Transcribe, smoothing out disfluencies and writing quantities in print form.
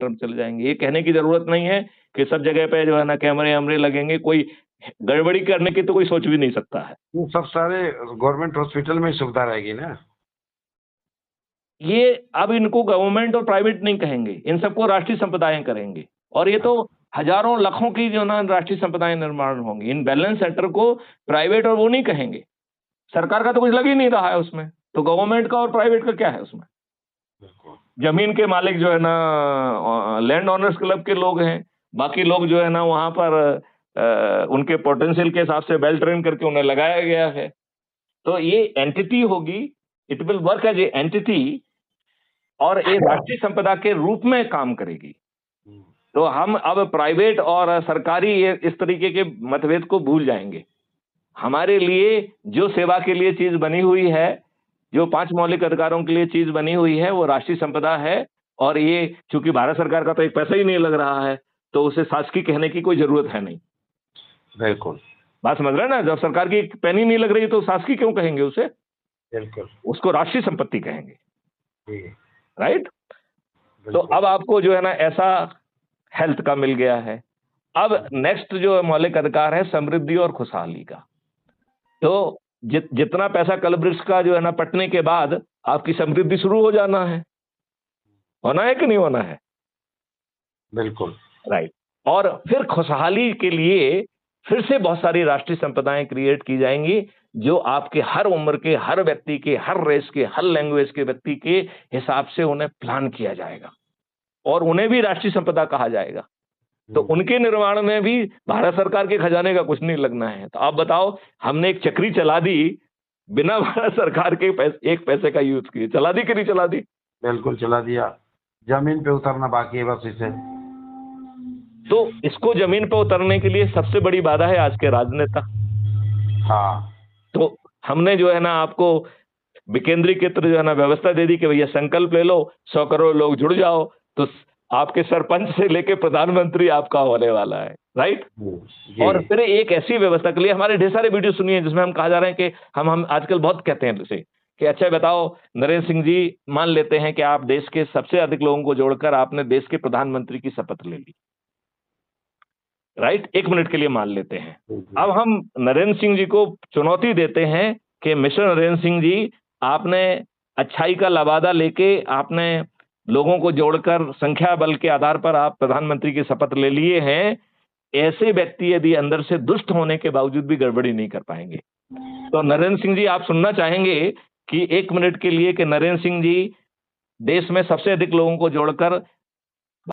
तरफ चले जाएंगे। ये कहने की जरूरत नहीं है कि सब जगह पे जो है ना कैमरे वैमरे लगेंगे, कोई गड़बड़ी करने की तो कोई सोच भी नहीं सकता है। वो सब सारे गवर्नमेंट हॉस्पिटल में ही सुविधा रहेगी ना। ये अब इनको गवर्नमेंट और प्राइवेट नहीं कहेंगे, इन सबको राष्ट्रीय संपदाएं करेंगे। और ये तो हजारों लाखों की जो ना राष्ट्रीय संपदाएं निर्माण होंगी। इन बैलेंस सेक्टर को प्राइवेट और वो नहीं कहेंगे। सरकार का तो कुछ लग ही नहीं रहा है उसमें, तो गवर्नमेंट का और प्राइवेट का क्या है उसमें। बिल्कुल। जमीन के मालिक जो है ना लैंड ओनर्स क्लब के लोग हैं, बाकी लोग जो है ना वहां पर उनके पोटेंशियल के हिसाब से वेल ट्रेन करके उन्हें लगाया गया है। तो ये एंटिटी होगी, it will work as a entity और ये राष्ट्रीय संपदा के रूप में काम करेगी। तो हम अब प्राइवेट और सरकारी इस तरीके के मतभेद को भूल जाएंगे। हमारे लिए जो सेवा के लिए चीज बनी हुई है, जो 5 मौलिक अधिकारों के लिए चीज बनी हुई है, वो राष्ट्रीय संपदा है। और ये चूंकि भारत सरकार का तो एक पैसा ही नहीं लग रहा है, तो उसे शासकीय कहने की कोई जरूरत है नहीं। बिल्कुल। बात समझ रहे हैं ना, जब सरकार की एक पैनी नहीं लग रही तो शासकीय क्यों कहेंगे उसे, बिल्कुल। उसको राष्ट्रीय संपत्ति कहेंगे। जी। राइट। तो अब आपको जो है ना ऐसा हेल्थ का मिल गया है। अब नेक्स्ट जो मौलिक अधिकार है समृद्धि और खुशहाली का। तो जितना पैसा कलवृक्ष का जो है ना पटने के बाद आपकी समृद्धि शुरू हो जाना है, होना है कि नहीं होना है। बिल्कुल। राइट। और फिर खुशहाली के लिए फिर से बहुत सारी राष्ट्रीय संपदाएं क्रिएट की जाएंगी, जो आपके हर उम्र के, हर व्यक्ति के, हर रेस के, हर लैंग्वेज के व्यक्ति के हिसाब से उन्हें प्लान किया जाएगा और उन्हें भी राष्ट्रीय संपदा कहा जाएगा। तो उनके निर्माण में भी भारत सरकार के खजाने का कुछ नहीं लगना है। तो आप बताओ, हमने एक चक्री चला दी बिना भारत सरकार के एक पैसे का यूज किए, चला दी कि नहीं चला दी। बिल्कुल चला दिया। जमीन पे उतरना बाकी है बस इसे। तो इसको जमीन पे उतरने के लिए सबसे बड़ी बाधा है आज के राजनेता। हाँ। तो हमने जो है ना आपको विकेंद्रीकृत जो है ना व्यवस्था दे दी कि भैया संकल्प ले लो, 100 करोड़ लोग जुड़ जाओ, तो आपके सरपंच से लेके प्रधानमंत्री आपका होने वाला है। राइट। और फिर एक ऐसी व्यवस्था के लिए हमारे ढेर सारे वीडियो सुनिए जिसमें हम कहा जा रहे हैं कि हम आजकल बहुत कहते हैं जैसे कि अच्छा बताओ नरेंद्र सिंह जी, मान लेते हैं कि आप देश के सबसे अधिक लोगों को जोड़कर आपने देश के प्रधानमंत्री की शपथ ले ली। राइट। 1 मिनट के लिए मान लेते हैं। अब हम नरेंद्र सिंह जी को चुनौती देते हैं कि मिस्टर नरेंद्र सिंह जी, आपने अच्छाई का लवादा लेके आपने लोगों को जोड़कर संख्या बल के आधार पर आप प्रधानमंत्री की शपथ ले लिए हैं। ऐसे व्यक्ति यदि अंदर से दुष्ट होने के बावजूद भी गड़बड़ी नहीं कर पाएंगे। तो नरेंद्र सिंह जी, आप सुनना चाहेंगे कि 1 मिनट के लिए कि नरेंद्र सिंह जी देश में सबसे अधिक लोगों को जोड़कर